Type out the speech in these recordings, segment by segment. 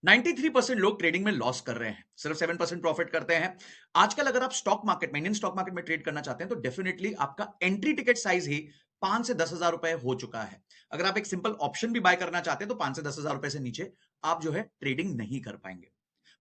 93% लोग ट्रेडिंग में लॉस कर रहे हैं, सिर्फ 7% प्रॉफिट करते हैं। आजकल अगर आप स्टॉक मार्केट में, इंडियन स्टॉक मार्केट में ट्रेड करना चाहते हैं तो डेफिनेटली आपका एंट्री टिकट साइज ही 5 से 10 हजार रुपए हो चुका है। अगर आप एक सिंपल ऑप्शन भी बाय करना चाहते हैं तो 5 से 10 हजार रुपए से नीचे आप जो है ट्रेडिंग नहीं कर पाएंगे।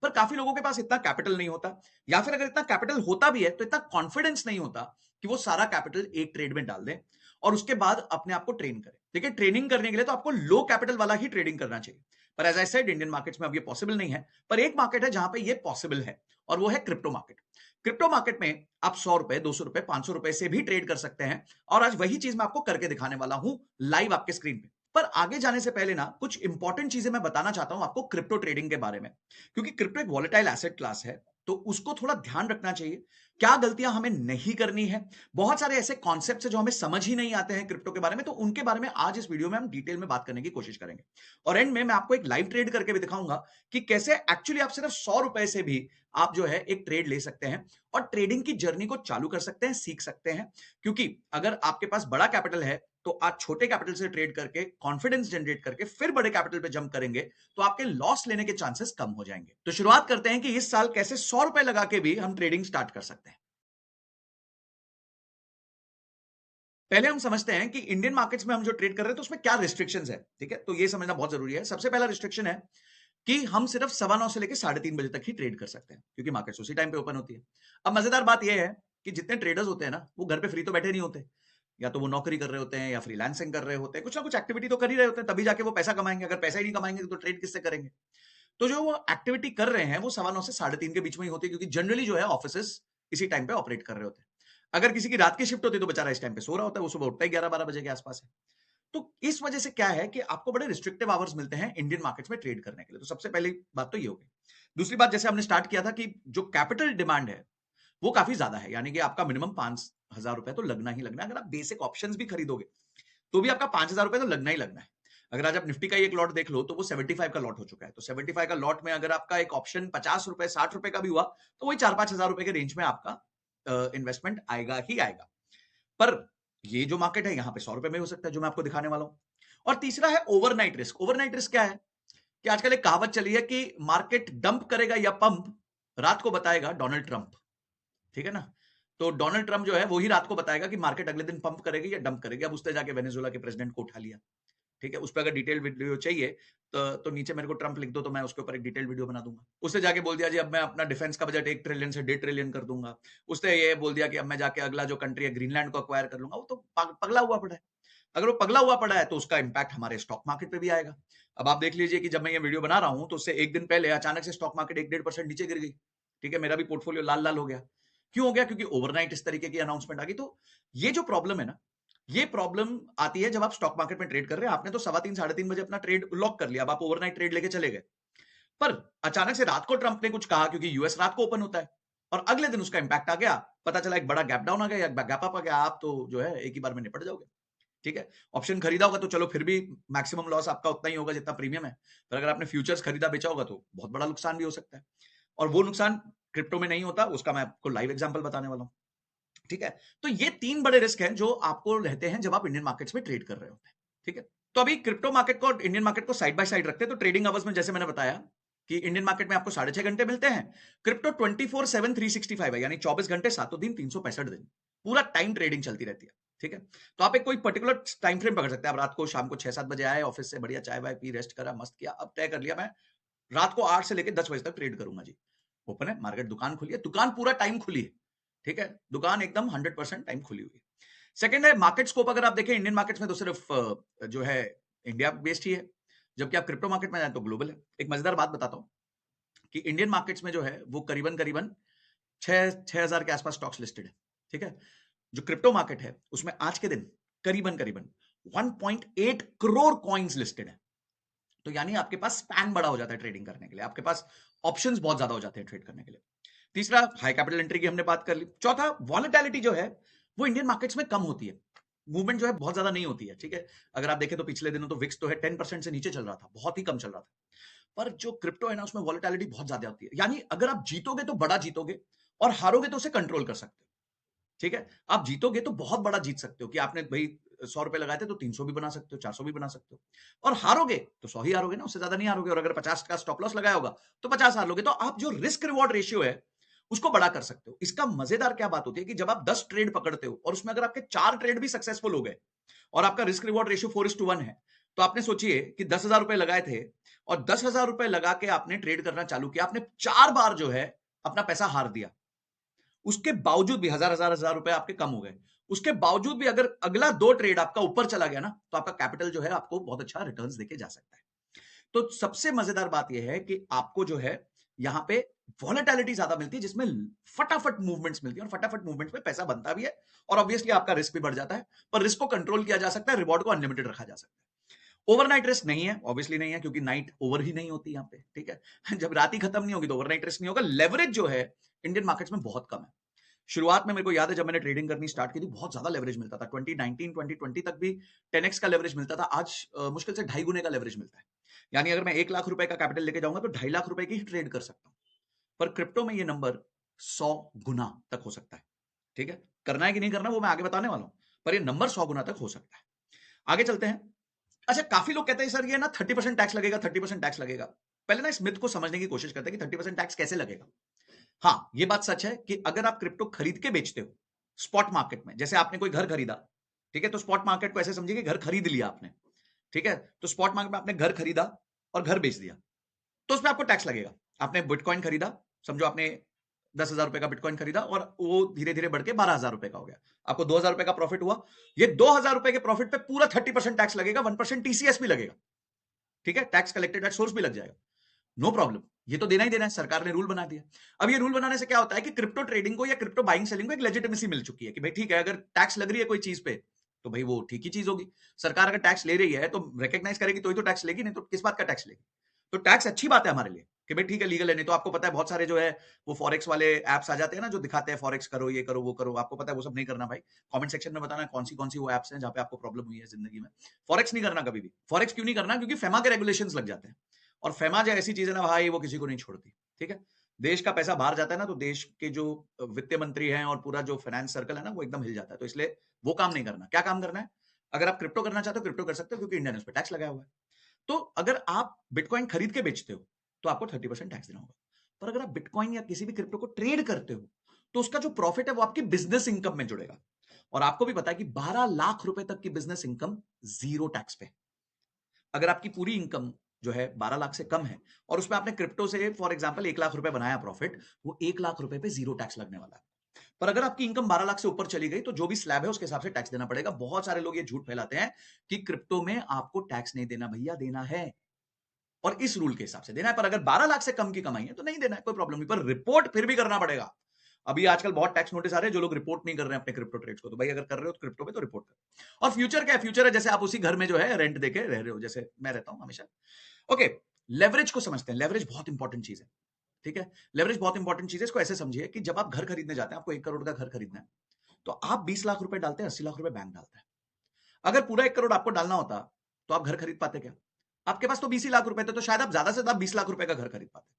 पर काफी लोगों के पास इतना कैपिटल नहीं होता, या फिर अगर इतना कैपिटल होता भी है तो इतना कॉन्फिडेंस नहीं होता कि वो सारा कैपिटल एक ट्रेड में डाल दें और उसके बाद अपने आप को ट्रेन करें। देखिए, ट्रेनिंग करने के लिए तो आपको लो कैपिटल वाला ही ट्रेडिंग करना चाहिए, पर as I said Indian markets में अब ये पॉसिबल नहीं है। पर एक मार्केट है जहां पे ये पॉसिबल है, और वो है क्रिप्टो मार्केट। क्रिप्टो मार्केट में आप 100 रुपए, 200 रुपए, 500 रुपए से भी ट्रेड कर सकते हैं, और आज वही चीज मैं आपको करके दिखाने वाला हूं लाइव आपके स्क्रीन पे। पर आगे जाने से पहले ना कुछ इंपॉर्टेंट चीजें मैं बताना चाहता हूं आपको क्रिप्टो ट्रेडिंग के बारे में, क्योंकि क्रिप्टो एक वॉलेटाइल एसेट क्लास है, तो उसको थोड़ा ध्यान रखना चाहिए। क्या गलतियां हमें नहीं करनी है, बहुत सारे ऐसे कॉन्सेप्ट्स हैं जो हमें समझ ही नहीं आते हैं क्रिप्टो के बारे में, तो उनके बारे में आज इस वीडियो में हम डिटेल में बात करने की कोशिश करेंगे। और एंड में मैं आपको एक लाइव ट्रेड करके भी दिखाऊंगा कि कैसे एक्चुअली आप सिर्फ 100 रुपए से भी आप जो है एक ट्रेड ले सकते हैं और ट्रेडिंग की जर्नी को चालू कर सकते हैं, सीख सकते हैं। क्योंकि अगर आपके पास बड़ा कैपिटल है तो आज छोटे कैपिटल से ट्रेड करके कॉन्फिडेंस जनरेट करके फिर बड़े कैपिटल पे जंप करेंगे तो आपके लॉस लेने के चांसेस कम हो जाएंगे। तो शुरुआत करते हैं कि इस साल कैसे 100 रुपए लगा के भी हम ट्रेडिंग स्टार्ट कर सकते हैं। पहले हम समझते हैं कि इंडियन मार्केट्स में हम जो ट्रेड कर रहे हैं तो उसमें क्या रिस्ट्रिक्शंस है। ठीक है, तो ये समझना बहुत जरूरी है। सबसे पहला रिस्ट्रिक्शन है कि हम सिर्फ 9:15 से लेकर 3:30 बजे तक ही ट्रेड कर सकते हैं, क्योंकि मार्केट्स उसी टाइम पे ओपन होती है। अब मजेदार बात यह है कि जितने ट्रेडर्स होते हैं ना, वो घर पे फ्री तो बैठे नहीं होते, या तो वो नौकरी कर रहे होते हैं या फ्रीलांसिंग कर रहे होते हैं, कुछ ना कुछ एक्टिविटी तो कर ही रहे होते हैं, तभी जाके वो पैसा कमाएंगे। अगर पैसा ही नहीं कमाएंगे तो ट्रेड किससे करेंगे। तो जो वो एक्टिविटी कर रहे हैं वो 9:15 से 3:30 के बीच में ही होती है, क्योंकि जनरली जो है ऑफिस इसी टाइम पे ऑपरेट कर रहे होते हैं। अगर किसी की रात की शिफ्ट होती है तो बेचारा इस टाइम पे सो रहा होता है, वो सुबह उठता ही 11-12 बजे के आसपास है। तो इस वजह से क्या है कि आपको बड़े रिस्ट्रिक्टिव आवर्स मिलते हैं इंडियन मार्केट्स में ट्रेड करने के लिए। तो सबसे पहली बात तो ये हो गई। दूसरी बात, जैसे हमने स्टार्ट किया था कि जो कैपिटल डिमांड है वो काफी ज्यादा है, यानी कि आपका मिनिमम 5,000 रुपए तो लगना ही लगना है। अगर आप बेसिक ऑप्शंस भी खरीदोगे तो भी आपका 5,000 रुपए तो लगना ही लगना है। अगर आज आप निफ्टी का ही एक लॉट देख लो तो वो 75 का लॉट हो चुका है। तो 75 का लॉट में अगर आपका एक ऑप्शन 50 रुपए, 60 रुपए का भी हुआ तो वही 4-5 हजार रुपए के रेंज में आपका इन्वेस्टमेंट आएगा ही आएगा। पर ये जो मार्केट है, यहां पे 100 रुपए में हो सकता है, जो मैं आपको दिखाने वाला हूं। और तीसरा है ओवरनाइट रिस्क। ओवरनाइट रिस्क क्या है कि आजकल एक कहावत चली है कि मार्केट डंप करेगा या पंप, रात को बताएगा डोनाल्ड ट्रंप। ठीक है ना। तो डोनाल्ड ट्रंप जो है वो ही रात को बताएगा कि मार्केट अगले दिन पंप करेगी या डंप करेगी। अब उसने जाके वेनेजुएला के प्रेसिडेंट को उठा लिया। ठीक है, उस पर अगर डिटेल वीडियो चाहिए तो नीचे मेरे को ट्रंप लिख दो, तो मैं उसके ऊपर एक डिटेल वीडियो बना दूंगा। उसने जाके बोल दिया जी अब मैं अपना डिफेंस का बजट 1 ट्रिलियन से 1.5 ट्रिलियन कर दूंगा। उसने ये बोल दिया कि अब मैं जाके अगला जो कंट्री है ग्रीनलैंड को अक्वायर कर लूंगा। वो तो पगला हुआ पड़ा है। अगर वो पगला हुआ पड़ा है तो उसका इंपैक्ट हमारे स्टॉक मार्केट पे भी आएगा। अब आप देख लीजिए कि जब मैं ये वीडियो बना रहा हूं तो उससे एक दिन पहले अचानक से स्टॉक मार्केट 1-1.5% नीचे गिर गई। ठीक है, मेरा भी पोर्टफोलियो लाल लाल हो गया। क्यों हो गया? क्योंकि ओवरनाइट इस तरीके की अनाउंसमेंट आ गई। तो ये जो प्रॉब्लम है ना, ये प्रॉब्लम आती है जब आप स्टॉक मार्केट में ट्रेड कर रहे हैं। आपने तो 3:15 3:30 बजे अपना ट्रेड लॉक कर लिया, अब आप ओवरनाइट ट्रेड लेके चले गए। पर अचानक से रात को ट्रंप ने कुछ कहा, क्योंकि यूएस रात को ओपन होता है, और अगले दिन उसका इंपैक्ट आ गया। पता चला एक बड़ा गैप डाउन आ गया या गैप अप आ गया, आप तो जो है एक ही बार में निपट जाओगे। ठीक है, ऑप्शन खरीदा होगा तो चलो फिर भी मैक्सिमम लॉस आपका उतना ही होगा जितना प्रीमियम है। पर अगर आपने फ्यूचर्स खरीदा बेचा होगा तो बहुत बड़ा नुकसान भी हो सकता है, और वो नुकसान क्रिप्टो में नहीं होता। उसका मैं आपको लाइव एग्जांपल बताने वाला हूं। ठीक है, तो ये 3 बड़े रिस्क हैं जो आपको रहते हैं जब आप इंडियन मार्केट्स में ट्रेड कर रहे होते हैं। ठीक है, तो अभी क्रिप्टो मार्केट को और इंडियन मार्केट को साइड बाय साइड रखते हैं। तो ट्रेडिंग आवर्स में जैसे मैंने बताया कि इंडियन मार्केट में आपको 6.5 घंटे मिलते हैं, क्रिप्टो 24/7 365 है, यानी 24 घंटे 7 दिन 365 दिन पूरा टाइम ट्रेडिंग चलती रहती है। ठीक है, तो आप एक कोई पर्टिकुलर टाइम फ्रेम पकड़ सकते हैं। आप रात को शाम को 6-7 बजे आए ऑफिस से, बढ़िया चाय वाय पी, रेस्ट करा, मस्त किया, अब तय कर लिया मैं रात को 8 से लेकर 10 बजे तक ट्रेड करूंगा जी। ओपन है मार्केट, दुकान खुली है, दुकान पूरा टाइम खुली है। ठीक है, दुकान एकदम 100% टाइम खुली हुई है। सेकंड है मार्केट स्कोप। अगर आप देखें इंडियन मार्केट्स में तो सिर्फ जो है इंडिया बेस्ड ही है, जबकि आप क्रिप्टो मार्केट में जाए तो ग्लोबल है। एक मजेदार बात बताता हूं कि इंडियन मार्केट्स में जो है वो करीबन करीबन 6,000 के आसपास स्टॉक्स लिस्टेड है। ठीक है, जो क्रिप्टो मार्केट है उसमें आज के दिन करीबन करीबन 1.8 करोड़ कॉइन्स लिस्टेड है। तो यानी आपके पास स्पैन बड़ा हो जाता है ट्रेडिंग करने के लिए, आपके पास ऑप्शंस बहुत ज्यादा हो जाते हैं ट्रेड करने के लिए। तीसरा, हाई कैपिटल एंट्री की हमने बात कर ली। चौथा, वॉलेटिलिटी जो है वो इंडियन मार्केट्स में कम होती है, मूवमेंट जो है बहुत ज्यादा नहीं होती है। ठीक है, अगर आप देखें तो पिछले दिनों तो विक्स तो है 10% से नीचे चल रहा था, बहुत ही कम चल रहा था। पर जो क्रिप्टो है ना उसमें वॉलेटिलिटी बहुत ज्यादा होती है, यानी अगर आप जीतोगे तो बड़ा जीतोगे और हारोगे तो उसे कंट्रोल कर सकते हो। ठीक है, आप जीतोगे तो बहुत बड़ा जीत सकते हो कि आपने भाई 100 रुपए लगाए थे तो 300 भी बना सकते हो, 400 भी बना सकते हो। और हारोगे तो 100 ही हारोगे ना, उससे ज्यादा नहीं हारोगे। और अगर 50 का स्टॉप लॉस लगाया होगा तो 50 हार लोगे। तो आप जो रिस्क रिवॉर्ड रेशियो है उसको बड़ा कर सकते हो। इसका मजेदार क्या बात होती है कि जब आप 10 ट्रेड पकड़ते हो और उसमें अगर आपके 4 ट्रेड भी सक्सेसफुल हो गए और आपका रिस्क रिवॉर्ड रेशियो 4:1 है, तो आपने सोचिए कि 10,000 रुपए लगाए थे और 10,000 रुपए लगा के आपने ट्रेड करना चालू किया, आपने 4 बार जो है अपना पैसा हार दिया। उसके बावजूद भी हजार रुपए आपके कम हो गए। उसके बावजूद भी अगर अगला 2 ट्रेड आपका ऊपर चला गया ना, तो आपका कैपिटल जो है आपको बहुत अच्छा रिटर्न्स देके जा सकता है। तो सबसे मजेदार बात यह है कि आपको जो है यहां पे वॉलेटिलिटी ज्यादा मिलती है, जिसमें फटाफट मूवमेंट्स मिलती है और फटाफट मूवमेंट्स में पैसा बनता भी है और ऑब्वियसली आपका रिस्क भी बढ़ जाता है। पर रिस्क को कंट्रोल किया जा सकता है, रिवॉर्ड को अनलिमिटेड रखा जा सकता है। ओवरनाइट रिस्क नहीं है, ऑब्वियसली नहीं है, क्योंकि नाइट ओवर ही नहीं होती यहां पे, ठीक है। जब रात ही खत्म नहीं होगी तो ओवरनाइट रिस्क नहीं होगा। लेवरेज जो है इंडियन मार्केट्स में बहुत कम है। शुरुआत में मेरे को याद है जब मैंने ट्रेडिंग करनी स्टार्ट की थी, बहुत ज्यादा लेवरेज मिलता था। 2019 2020 तक भी 10x का लेवरेज मिलता था। आज मुश्किल से 2.5 गुने का लेवरेज मिलता है। यानी अगर मैं 1 लाख रुपए का कैपिटल लेके जाऊंगा तो 2.5 लाख रुपए की ही ट्रेड कर सकता हूं। पर क्रिप्टो में ये नंबर 100 गुना तक हो सकता है, ठीक है। करना है कि नहीं करना वो मैं आगे बताने वाला हूं, पर ये नंबर 100 गुना तक हो सकता है। आगे चलते हैं। अच्छा, काफी लोग कहते हैं सर ये ना 30% टैक्स लगेगा, 30% टैक्स लगेगा। पहले ना इस मिथ को समझने की कोशिश करते हैं कि 30% टैक्स कैसे लगेगा। हाँ, ये बात सच है कि अगर आप क्रिप्टो खरीद के बेचते हो स्पॉट मार्केट में, जैसे आपने कोई घर खरीदा, ठीक है, तो स्पॉट मार्केट को ऐसे समझिए कि घर खरीद लिया आपने, ठीक है, तो स्पॉट मार्केट में आपने घर खरीदा और घर बेच दिया, तो उसमें आपको टैक्स लगेगा। आपने बिटकॉइन खरीदा, समझो आपने 10,000 रुपए का बिटकॉइन खरीदा और वो धीरे धीरे बढ़ के 12,000 रुपए का हो गया, आपको 2,000 रुपए का प्रॉफिट हुआ। ये 2,000 रुपए के प्रॉफिट पे पूरा 30% टैक्स लगेगा, 1% टीसीएस भी लगेगा, ठीक है, टैक्स कलेक्टेड एट सोर्स भी लग जाएगा। नो प्रॉब्लम, ये तो देना ही देना है, सरकार ने रूल बना दिया। अब ये रूल बनाने से क्या होता है कि क्रिप्टो ट्रेडिंग को या क्रिप्टो बाइंग सेलिंग को एक लेजिटिमेसी मिल चुकी है कि भाई ठीक है, अगर टैक्स लग रही है कोई चीज पे तो भाई वो ठीक ही चीज होगी। सरकार अगर टैक्स ले रही है तो रिकॉग्नाइज करेगी तो ही तो टैक्स लेगी, नहीं तो किस बात का टैक्स लेगी। तो टैक्स अच्छी बात है हमारे लिए कि भाई ठीक है, लीगल है। नहीं तो आपको पता है बहुत सारे जो है वो फॉरेक्स वाले एप्स आ जाते हैं ना, जो दिखाते हैं फॉरेक्स करो, ये करो, वो करो। आपको पता है वो सब नहीं करना भाई। कमेंट सेक्शन में बताना कौन सी वो एप्स हैं जहां पे आपको प्रॉब्लम हुई है जिंदगी में। फॉरेक्स नहीं करना कभी भी। फॉरेक्स क्यों नहीं करना? क्योंकि फेमा के रेगुलेशंस लग जाते हैं, और फेमा जो ऐसी चीज है ना भाई, वो किसी को नहीं छोड़ती, ठीक है। देश का पैसा बाहर जाता है ना, तो देश के जो वित्त मंत्री हैं और पूरा जो फाइनेंस सर्कल है ना, वो एकदम हिल जाता है। तो इसलिए वो काम नहीं करना। क्या काम करना है? अगर आप क्रिप्टो करना चाहते हो क्रिप्टो कर सकते हो, क्योंकि इंडिया ने उस पर टैक्स लगाया हुआ है। तो अगर आप बिटकॉइन खरीद के बेचते हो तो आपको 30% टैक्स देना होगा। पर अगर आप बिटकॉइन या किसी भी क्रिप्टो को ट्रेड करते हो तो उसका जो प्रॉफिट है वो आपकी बिजनेस इनकम में जुड़ेगा। और आपको भी पता है कि 12 लाख रुपए तक की बिजनेस इनकम जीरो टैक्स पे। अगर आपकी पूरी इनकम जो है 12 लाख से कम है और उसमें आपने क्रिप्टो से फॉर एग्जांपल 1 लाख रुपए बनाया प्रॉफिट, वो 1 लाख रुपए पे जीरो टैक्स लगने वाला है। पर अगर आपकी इनकम 12 लाख से ऊपर चली गई तो जो भी स्लैब है उसके हिसाब से टैक्स देना पड़ेगा। बहुत सारे लोग ये झूठ फैलाते हैं कि क्रिप्टो में आपको टैक्स नहीं देना। भैया देना है, और इस रूल के हिसाब से देना है। पर अगर 12 लाख से कम की कमाई है तो नहीं देना है, कोई प्रॉब्लम नहीं। पर रिपोर्ट फिर भी करना पड़ेगा। अभी आजकल बहुत टैक्स नोटिस आ रहे हैं जो लोग रिपोर्ट नहीं कर रहे हैं अपने क्रिप्टो ट्रेड्स को। तो भाई अगर कर रहे हो तो क्रिप्टो पे तो रिपोर्ट करो। और फ्यूचर क्या है? फ्यूचर है जैसे आप उसी घर में जो है रेंट देके रह रहे हो, जैसे मैं रहता हूं हमेशा। ओके, लेवरेज को समझते हैं। लेवरेज बहुत इंपॉर्टेंट चीज है, ठीक है। लेवरेज बहुत इंपॉर्टेंट चीज है। इसको ऐसे समझिए कि जब आप घर खरीदने जाते हैं, आपको 1 करोड़ का घर खरीदना है, तो आप 20 लाख रुपए डालते हैं, 80 लाख रुपए बैंक डालता है। अगर पूरा 1 करोड़ आपको डालना होता तो आप घर खरीद पाते क्या? आपके पास तो 20 ही लाख रुपए थे, तो शायद आप ज्यादा से ज्यादा 20 लाख रुपए का घर खरीद पाते।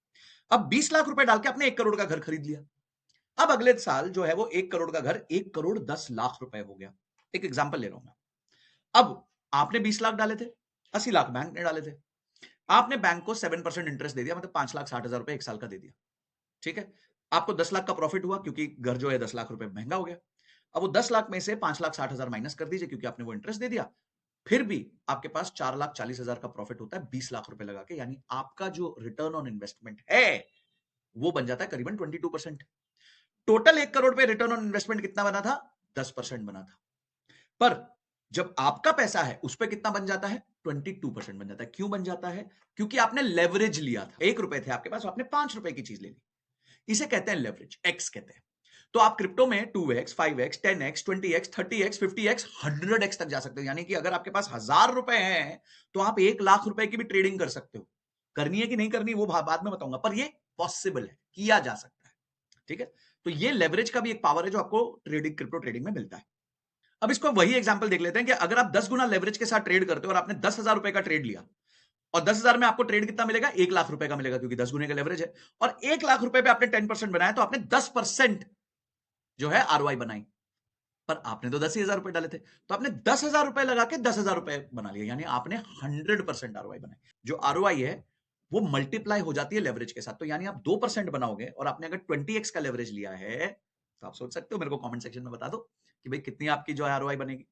अब 20 लाख रुपए डाल के आपने 1 करोड़ का घर खरीद लिया। अब अगले साल जो है वो 1 करोड़ का घर 1 करोड़ 10 लाख रुपए हो गया। एक एग्जाम्पल ले रहा हूं मैं। अब आपने 20 लाख डाले थे, 80 लाख बैंक ने डाले थे। आपने बैंक को 7% इंटरेस्ट दे दिया, मतलब 5,60,000 रुपए 1 साल का दे दिया, ठीक है। आपको 10 लाख का प्रॉफिट हुआ क्योंकि घर जो है 10 लाख रुपए महंगा हो गया। अब वो 10 लाख में से 5,60,000 माइनस कर दीजिए क्योंकि आपने वो इंटरेस्ट दे दिया। फिर भी आपके पास 4,40,000 का प्रॉफिट होता है 20 लाख रुपए लगा के। यानी आपका जो रिटर्न ऑन इन्वेस्टमेंट है वो बन जाता है करीबन 22%। टोटल 1 करोड़ पे रिटर्न ऑन इन्वेस्टमेंट कितना बना था? 10% बना था। पर जब आपका पैसा है उस पर कितना बन जाता है? 22% बन जाता है। क्यों बन जाता है? क्योंकि आपने लेवरेज लिया था। 1 रुपए थे आपके पास, आपने 5 रुपए की चीज ले ली। इसे कहते हैं लेवरेज, एक्स कहते हैं। तो आप क्रिप्टो में 2x 5x 10x 20x 30x 50x 100x तक जा सकते हो। यानी कि अगर आपके पास 1,000 रुपए हैं तो आप 1 लाख रुपए की भी ट्रेडिंग कर सकते हो। करनी है कि नहीं करनी वो बाद में बताऊंगा, पर ये पॉसिबल है, किया जा सकता है, ठीक है। तो ये लेवरेज का भी एक पावर है जो आपको ट्रेडिंग, क्रिप्टो ट्रेडिंग में मिलता है। अब इसको वही एग्जांपल देख लेते हैं कि अगर आप 10 गुना लेवरेज के साथ ट्रेड करते हो और आपने 10,000 रुपए का ट्रेड लिया, और 10,000 में आपको ट्रेड कितना मिलेगा? 1 लाख रुपए का मिलेगा, क्योंकि 10 गुने का लेवरेज है। और 1 लाख रुपए पे आपने 10% बनाया तो आपने 10% जो है आरओआई बनाई। पर आपने तो 10,000 रुपए डाले थे, तो आपने 10,000 रुपए लगा के 10,000 रुपए बना लिया, यानी आपने 100% आरओआई बनाई। जो आरओआई है वो मल्टीप्लाई हो जाती है लेवरेज के साथ, तो यानी आप 2% बनाओगे और आपने अगर 20x का लेवरेज लिया है, तो आप सोच सकते हो, मेरे को कमेंट सेक्शन में बता दो कि भाई कितनी आपकी जो है आरओआई बनेगी।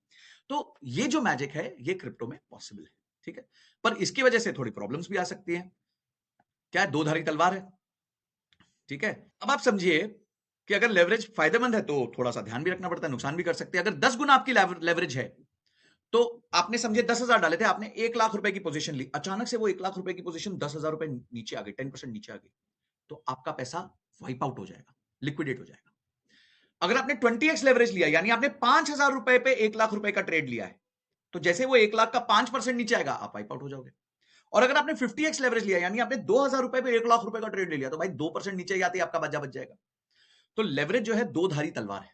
तो ये जो मैजिक है ये क्रिप्टो में पॉसिबल है, ठीक है। पर इसकी वजह से थोड़ी प्रॉब्लम्स भी आ सकती है। क्या है, दो धारी तलवार है, ठीक है। अब आप समझिए कि अगर लेवरेज फायदेमंद है तो थोड़ा सा ध्यान भी रखना पड़ता है, नुकसान भी कर सकते हैं। अगर 10 गुना आपकी लेवरेज है, तो आपने समझे 10,000 डाले थे, आपने 1 लाख रुपए की पोजीशन ली, अचानक से वो 1 लाख रुपए की पोजीशन 10,000 रुपए नीचे आ गई, 10% नीचे आ गई, तो आपका पैसा वाइप आउट हो जाएगा, लिक्विडेट हो जाएगा। अगर आपने 20x लेवरेज लिया, यानी आपने 5,000 रुपए पे 1 लाख रुपए का ट्रेड लिया है, तो जैसे वो 1 लाख का 5% नीचे आएगा, आप वाइप आउट हो जाओगे। और अगर आपने 50x लेवरेज लिया, यानी आपने 2,000 रुपए पे 1 लाख रुपए का ट्रेड ले लिया, तो भाई 2% नीचे ही आते ही आपका बच्चा बच जाएगा। तो लेवरेज जो है दो धारी तलवार है।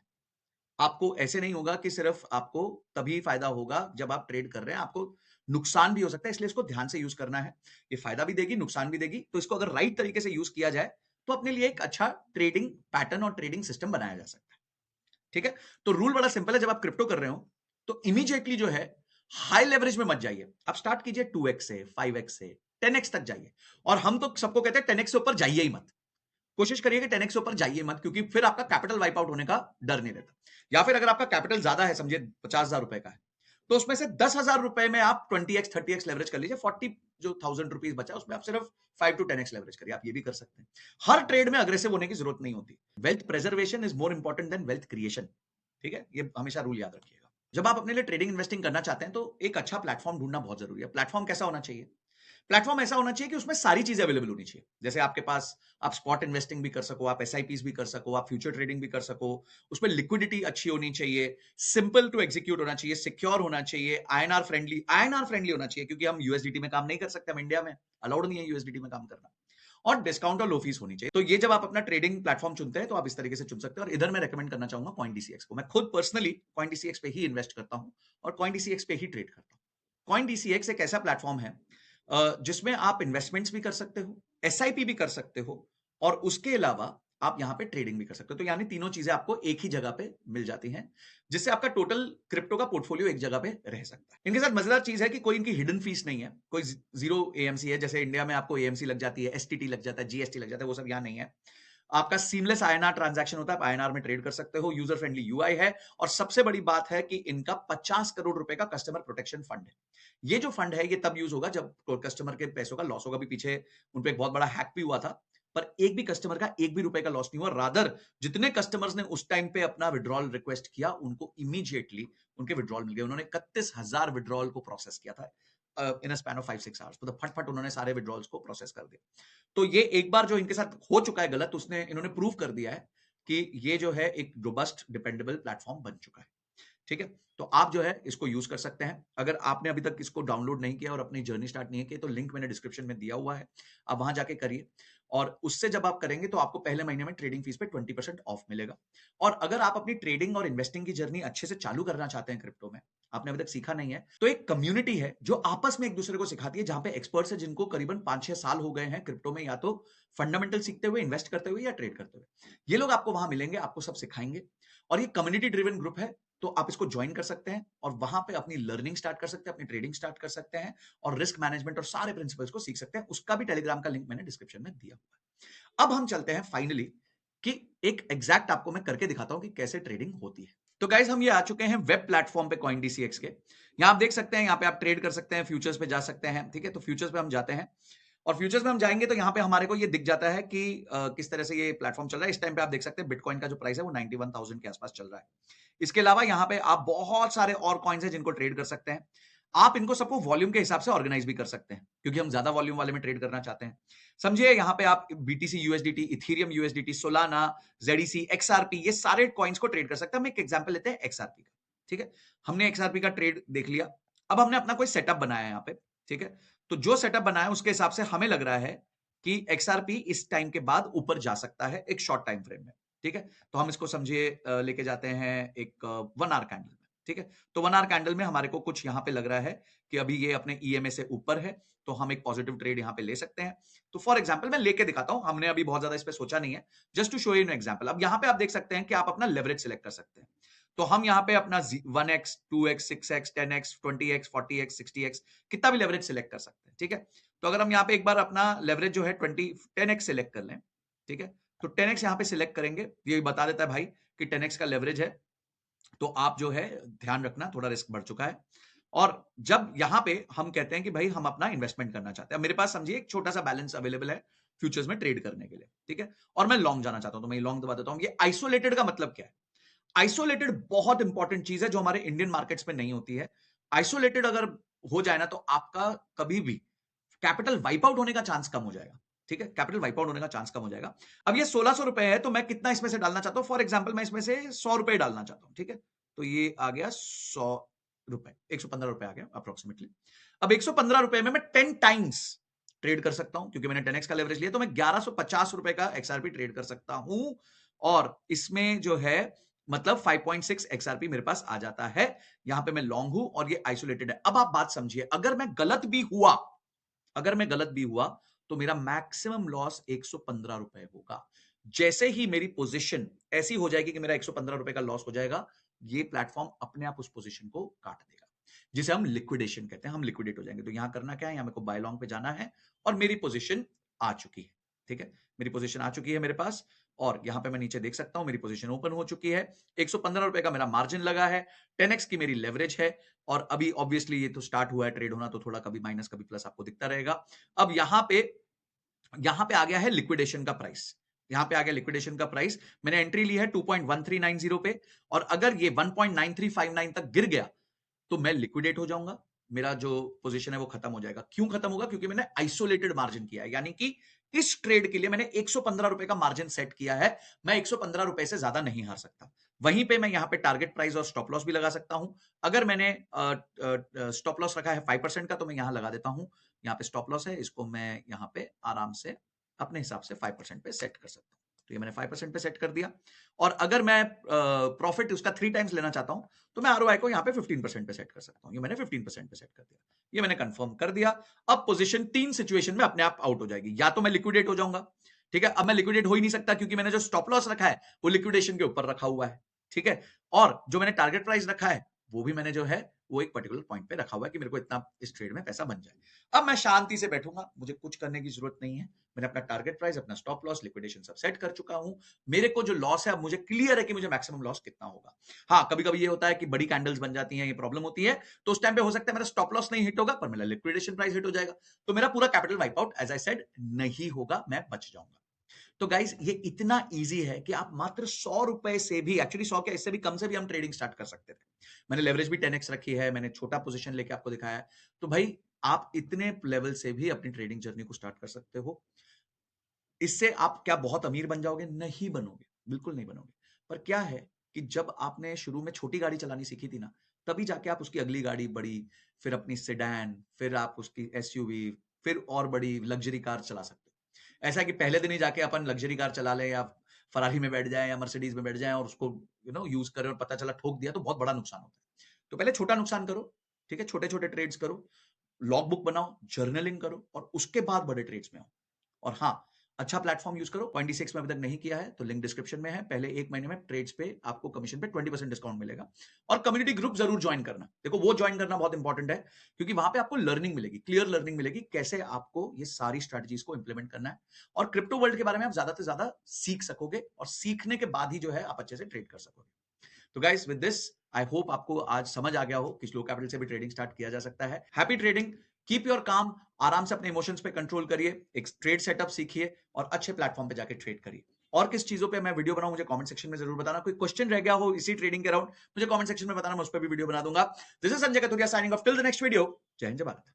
आपको ऐसे नहीं होगा कि सिर्फ आपको तभी फायदा होगा जब आप ट्रेड कर रहे हैं, आपको नुकसान भी हो सकता है, इसलिए इसको ध्यान से यूज करना है। ये फायदा भी देगी, नुकसान भी देगी, तो इसको अगर राइट तरीके से यूज किया जाए तो अपने लिए एक अच्छा ट्रेडिंग पैटर्न और ट्रेडिंग सिस्टम बनाया जा सकता है, ठीक है। तो रूल बड़ा सिंपल है, जब आप क्रिप्टो कर रहे हो तो इमीडिएटली जो है हाई लेवरेज में मत जाइए, आप स्टार्ट कीजिए 2x से, 5x से, 10x तक जाइए। और हम तो सबको कहते हैं 10x से ऊपर जाइए ही मत, कोशिश करिए कि 10x से ऊपर जाइए मत, क्योंकि फिर आपका कैपिटल वाइप आउट होने का डर नहीं रहता। या फिर अगर आपका कैपिटल ज्यादा है, समझिए 50,000 रुपए का है, तो उसमें से 10,000 रुपए में आप 20x 30x लेवरेज कर लीजिए, 40 जो 1000 रुपीज बचा उसमें आप सिर्फ 5 to 10x लेवरेज करिए, आप ये भी कर सकते हैं। हर ट्रेड में अग्रेसिव होने की जरूरत नहीं होती। Wealth preservation is more important than wealth creation, ठीक है, ये हमेशा रूल याद रखिएगा। जब आप अपने लिए ट्रेडिंग इन्वेस्टिंग करना चाहते हैं तो एक अच्छा प्लेटफॉर्म ढूंढना बहुत जरूरी है। प्लेटफॉर्म कैसा होना चाहिए? प्लेटफॉर्म ऐसा होना चाहिए कि उसमें सारी चीजें अवेलेबल होनी चाहिए। जैसे आपके पास आप स्पॉट इन्वेस्टिंग भी कर सको, आप एसआईपीस भी कर सको, आप फ्यूचर ट्रेडिंग भी कर सको, उसमें लिक्विडिटी अच्छी होनी चाहिए, सिंपल टू एग्जीक्यूट होना चाहिए, सिक्योर होना चाहिए, आईएनआर फ्रेंडली होना चाहिए, क्योंकि हम यूएसडीटी में काम नहीं कर सकते, हम इंडिया में अलाउड नहीं है यूएसडीटी में काम करना, और डिस्काउंट और लो फीस होनी चाहिए। तो ये जब आप अपना ट्रेडिंग प्लेटफॉर्म चुनते हैं तो आप इस तरीके से चुन सकते हैं। और इधर मैं रेकमेंड करना चाहूंगा कॉइन डीसीएक्स को। मैं खुद पर्सनली कॉइन डीसीएक्स पे ही इन्वेस्ट करता हूं और कॉइन डीसीएक्स पे ही ट्रेड करता हूं। कॉइन डीसीएक्स एक ऐसा प्लेटफॉर्म है जिसमें आप इन्वेस्टमेंट्स भी कर सकते हो, एसआईपी भी कर सकते हो, और उसके अलावा आप यहाँ पे ट्रेडिंग भी कर सकते हो। तो यानी तीनों चीजें आपको एक ही जगह पे मिल जाती हैं, जिससे आपका टोटल क्रिप्टो का पोर्टफोलियो एक जगह पे रह सकता है। इनके साथ मजेदार चीज है कि कोई इनकी हिडन फीस नहीं है, कोई जीरो एएमसी है। जैसे इंडिया में आपको एएमसी लग जाती है, एसटीटी लग जाता है, जीएसटी लग जाता है, वो सब यहाँ नहीं है। आपका सीमलेस आईएनआर ट्रांजैक्शन होता है, आईएनआर में ट्रेड कर सकते हो, यूजर फ्रेंडली यूआई है, और सबसे बड़ी बात है कि इनका 50 करोड़ रुपए का कस्टमर प्रोटेक्शन फंड है। ये जो फंड है ये तब यूज होगा जब कस्टमर के पैसों का लॉस होगा। भी पीछे उन पे एक बहुत बड़ा हैक भी हुआ था, पर एक भी कस्टमर का एक भी रुपए का लॉस नहीं हुआ। रादर जितने कस्टमर्स ने उस टाइम पे अपना विड्रॉल रिक्वेस्ट किया, उनको इमीडिएटली उनके विड्रॉल मिल गए। उन्होंने 31,000 विड्रॉल को प्रोसेस किया था इन अ स्पैन ऑफ 5-6 आवर्स। मतलब फट उन्होंने सारे विड्रॉल्स को प्रोसेस कर दिया। तो ये एक बार जो इनके साथ हो चुका है गलत, उसने इन्होंने प्रूव कर दिया है कि ये जो है एक रोबस्ट डिपेंडेबल प्लेटफॉर्म बन चुका है, ठीक है। तो आप जो है इसको यूज कर सकते हैं। अगर आपने अभी तक इसको डाउनलोड नहीं किया और अपनी जर्नी स्टार्ट नहीं की, तो लिंक मैंने डिस्क्रिप्शन में दिया हुआ है, आप वहां जाके करिए। और उससे जब आप करेंगे तो आपको पहले महीने में ट्रेडिंग फीस पे 20% ऑफ मिलेगा। और अगर आप अपनी ट्रेडिंग और इन्वेस्टिंग की जर्नी अच्छे से चालू करना चाहते हैं क्रिप्टो में, आपने अभी तक सीखा नहीं है, तो एक कम्युनिटी है जो आपस में एक दूसरे को सिखाती है, जहां पे एक्सपर्ट्स है जिनको करीबन 5-6 साल हो गए हैं क्रिप्टो में, या तो फंडामेंटल सीखते हुए, इन्वेस्ट करते हुए, या ट्रेड करते हुए। ये लोग आपको वहां मिलेंगे, आपको सब सिखाएंगे। और ये कम्युनिटी ड्रिवन ग्रुप है, तो आप इसको ज्वाइन कर सकते हैं और वहां पे अपनी लर्निंग स्टार्ट कर सकते हैं, अपनी ट्रेडिंग स्टार्ट कर सकते हैं, और रिस्क मैनेजमेंट और सारे प्रिंसिपल्स को सीख सकते हैं। उसका भी टेलीग्राम का लिंक मैंने डिस्क्रिप्शन में दिया हुआ है। अब हम चलते हैं फाइनली कि एक एग्जैक्ट आपको मैं करके दिखाता हूं कि कैसे ट्रेडिंग होती है। तो गाइज हम ये आ चुके हैं वेब प्लेटफॉर्म पे कॉइन डीसीएक्स के। यहां आप देख सकते हैं, यहां पे आप ट्रेड कर सकते हैं, फ्यूचर्स पे जा सकते हैं, ठीक है। तो फ्यूचर्स पे हम जाते हैं, और फ्यूचर्स में हम जाएंगे तो यहाँ पे हमारे को ये दिख जाता है कि किस तरह से ये प्लेटफॉर्म चल रहा है। इस टाइम पे आप देख सकते हैं बिटकॉइन का जो प्राइस है वो 91,000 के आसपास चल रहा है। इसके अलावा यहाँ पे आप बहुत सारे और कॉइन्स हैं जिनको ट्रेड कर सकते हैं। आप इनको सबको वॉल्यूम के हिसाब से ऑर्गेनाइज भी कर सकते हैं, क्योंकि हम ज्यादा वॉल्यूम वाले में ट्रेड करना चाहते हैं। समझिए यहाँ पे आप BTC USDT, Ethereum USDT, Solana, JDC, XRP, ये सारे कॉइन्स को ट्रेड कर सकते हैं। हम एक एग्जांपल लेते हैं एक्सआरपी का, ठीक है। हमने एक्सआरपी का ट्रेड देख लिया। अब हमने अपना कोई सेटअप बनाया है यहाँ पे, ठीक है। तो जो सेटअप बनाया उसके हिसाब से हमें लग रहा है कि एक्सआरपी इस टाइम के बाद ऊपर जा सकता है एक शॉर्ट टाइम फ्रेम में, ठीक है। तो हम इसको समझिए लेके जाते हैं एक 1 आवर कैंडल में, ठीक है। तो 1 आवर कैंडल में हमारे को कुछ यहाँ पे लग रहा है कि अभी ये अपने ईएमए से ऊपर है, तो हम एक पॉजिटिव ट्रेड यहाँ पे ले सकते हैं। तो फॉर एग्जांपल मैं लेके दिखाता हूं, हमने अभी बहुत ज्यादा इस पे सोचा नहीं है, just to show you an example. अब यहाँ पे आप देख सकते हैं कि आप अपना लेवरेज सिलेक्ट कर सकते हैं। तो हम यहाँ पे अपना 1x 2x 6x 10x 20x 40x 60x कितना भी लेवरेज सिलेक्ट कर सकते हैं, ठीक है। तो अगर हम यहाँ पे एक बार अपना लेवरेज जो है 10x सिलेक्ट कर लें, ठीक है, तो 10x यहाँ पे सिलेक्ट करेंगे, ये बता देता है भाई कि 10x का लेवरेज है, तो आप जो है ध्यान रखना, थोड़ा रिस्क बढ़ चुका है। और जब यहां पे हम कहते हैं कि भाई हम अपना इन्वेस्टमेंट करना चाहते हैं, मेरे पास समझिए एक छोटा सा बैलेंस अवेलेबल है फ्यूचर्स में ट्रेड करने के लिए, ठीक है, और मैं लॉन्ग जाना चाहता हूं, तो मैं लॉन्ग दबा देता हूं। ये आइसोलेटेड का मतलब क्या है? आइसोलेटेड बहुत इंपॉर्टेंट चीज है जो हमारे इंडियन मार्केट्स में नहीं होती है। आइसोलेटेड अगर हो जाए ना तो आपका कभी भी कैपिटल वाइप आउट होने का चांस कम हो जाएगा, ठीक है, कैपिटल वाइप आउट होने का चांस कम हो जाएगा। अब ये 1600 रुपए है, तो मैं कितना इसमें से डालना चाहता हूं? फॉर एग्जाम्पल मैं इसमें से 100 रुपए डालना चाहता हूं, ठीक है, तो ये आ गया 100 रुपए, 115 रुपए आ गया अप्रोक्सीमेटली। अब 115 रुपए में मैं 10 टाइम्स ट्रेड कर सकता हूं, क्योंकि मैंने 10x का लेवरेज लिया, तो मैं 1150 रुपए का XRP ट्रेड कर सकता हूं, और इसमें जो है मतलब 5.6 XRP मेरे पास आ जाता है। यहां पे मैं लॉन्ग हूं और ये आइसोलेटेड है। अब आप बात समझिए, अगर मैं गलत भी हुआ, तो मेरा मैक्सिमम लॉस 115 रुपए होगा। जैसे ही मेरी पोजीशन ऐसी हो जाएगी कि मेरा 115 रुपए का लॉस हो जाएगा, ये प्लेटफॉर्म अपने आप उस पोजीशन को काट देगा, जिसे हम लिक्विडेशन कहते हैं। हम लिक्विडेट हो जाएंगे। तो यहां करना क्या है? यहां मेरे को बाय लॉन्ग पे जाना है, और मेरी पोजीशन आ चुकी है, ठीक है, मेरी पोजीशन आ चुकी है मेरे पास, और यहां पे मैं नीचे देख सकता हूं मेरी पोजीशन ओपन हो चुकी है। 115 रुपए का मेरा मार्जिन लगा है, 10x की मेरी लेवरेज है, और अभी ऑब्वियसली ये तो स्टार्ट हुआ है ट्रेड होना, तो थोड़ा कभी माइनस कभी प्लस आपको दिखता रहेगा। अब यहां पे आ गया है लिक्विडेशन का प्राइस। यहां पे आ गया लिक्विडेशन का प्राइस। मैंने एंट्री ली है 2.1390 पे, और अगर ये 1.9359 तक गिर गया तो मैं लिक्विडेट हो जाऊंगा, मेरा जो पोजीशन है वो खत्म हो जाएगा। क्यों खत्म होगा? क्योंकि मैंने आइसोलेटेड मार्जिन किया है, यानी कि इस ट्रेड के लिए मैंने 115 रुपए का मार्जिन सेट किया है। मैं 115 रुपए से ज्यादा नहीं हार सकता। वहीं पे मैं यहां पे टारगेट प्राइस और स्टॉप लॉस भी लगा सकता हूं। अगर मैंने स्टॉप लॉस रखा है 5% का, तो मैं यहां लगा देता हूं। यहां पे स्टॉप लॉस है, इसको मैं यहां पे आराम से अपने हिसाब से 5% पे सेट कर सकता हूं। तो ये मैंने 5% पे सेट कर दिया। और अगर मैं प्रॉफिट उसका 3 टाइम्स लेना चाहता हूं, तो मैं आरओआई को यहां पे 15% पे सेट कर सकता हूं। ये मैंने 15% पे सेट कर दिया, ये मैंने कंफर्म कर दिया। अब पोजीशन 3 सिचुएशन में अपने आप आउट हो जाएगी। या तो मैं लिक्विडेट हो जाऊंगा, ठीक है। अब मैं लिक्विडेट हो ही नहीं सकता, क्योंकि मैंने जो स्टॉप लॉस रखा है वो लिक्विडेशन के ऊपर रखा हुआ है, ठीक है। और जो मैंने टारगेट प्राइस रखा है वो भी मैंने जो है वो एक पर्टिकुलर पॉइंट पे रखा हुआ है कि मेरे को इतना इस ट्रेड में पैसा बन जाए। अब मैं शांति से बैठूंगा, मुझे कुछ करने की जरूरत नहीं है। मैंने अपना टारगेट प्राइस, अपना स्टॉप लॉस, लिक्विडेशन सब सेट कर चुका हूं। मेरे को जो लॉस है, अब मुझे क्लियर है कि मुझे मैक्सिमम लॉस कितना होगा। हाँ, कभी कभी ये होता है कि बड़ी कैंडल्स बन जाती हैं, ये प्रॉब्लम होती है, तो उस टाइम पे हो सकता है मेरा स्टॉप लॉस नहीं हिट होगा, पर मेरा लिक्विडेशन प्राइस हिट हो जाएगा, तो मेरा पूरा capital wipe out as I said नहीं होगा, मैं बच जाऊंगा। तो गाइस, ये इतना इजी है कि आप मात्र 100 रुपए से भी, एक्चुअली 100 क्या, इससे भी कम से भी हम ट्रेडिंग स्टार्ट कर सकते थे। मैंने लेवरेज भी 10x रखी है, मैंने छोटा पोजीशन लेके आपको दिखाया है। तो भाई, आप इतने लेवल से भी अपनी ट्रेडिंग जर्नी को स्टार्ट कर सकते हो। इससे आप क्या बहुत अमीर बन जाओगे? नहीं बनोगे, बिल्कुल नहीं बनोगे। पर क्या है कि जब आपने शुरू में छोटी गाड़ी चलानी सीखी थी ना, तभी जाके आप उसकी अगली गाड़ी बड़ी, फिर अपनी सेडान, फिर आप उसकी एसयूवी, फिर और बड़ी लग्जरी कार चला सकते हो। ऐसा है कि पहले दिन ही जाके अपन लग्जरी कार चला लें, या फरारी में बैठ जाए, या मर्सिडीज में बैठ जाए, और उसको यूज करें, और पता चला ठोक दिया, तो बहुत बड़ा नुकसान होता है। तो पहले छोटा नुकसान करो, ठीक है, छोटे छोटे ट्रेड्स करो, लॉग बुक बनाओ, जर्नलिंग करो, और उसके बाद बड़े ट्रेड्स में आओ। और हाँ, अच्छा प्लेटफॉर्म यूज करो। Coin26 में अभी तक नहीं किया है तो लिंक डिस्क्रिप्शन में है। पहले 1 महीने में ट्रेड्स पे आपको कमीशन पे 20% डिस्काउंट मिलेगा, और कम्युनिटी ग्रुप जरूर ज्वाइन करना। देखो, वो ज्वाइन करना बहुत इंपॉर्टेंट है, क्योंकि वहां पे आपको लर्निंग मिलेगी, क्लियर लर्निंग मिलेगी, कैसे आपको ये सारी स्ट्रेटजीज को इंप्लीमेंट करना है, और क्रिप्टो वर्ल्ड के बारे में आप ज्यादा से ज्यादा सीख सकोगे, और सीखने के बाद ही जो है आप अच्छे से ट्रेड कर सकोगे। तो guys, with this I hope आपको आज समझ आ गया हो कि स्लो कैपिटल से भी ट्रेडिंग स्टार्ट किया जा सकता है। हैप्पी ट्रेडिंग, कीप योर काम, आराम से अपने इमोशंस पे कंट्रोल करिए, एक ट्रेड सेटअप सीखिए, और अच्छे प्लेटफॉर्म पे जाके ट्रेड करिए। और किस चीजों पे मैं वीडियो बनाऊं, मुझे कमेंट सेक्शन में जरूर बताना। कोई क्वेश्चन रह गया हो इसी ट्रेडिंग के अराउंड, मुझे कमेंट सेक्शन में बताना, मैं उस पर भी वीडियो बना दूंगा। This is Sanjay Kathuria signing off, till the next video. जय हिंद, जय भारत।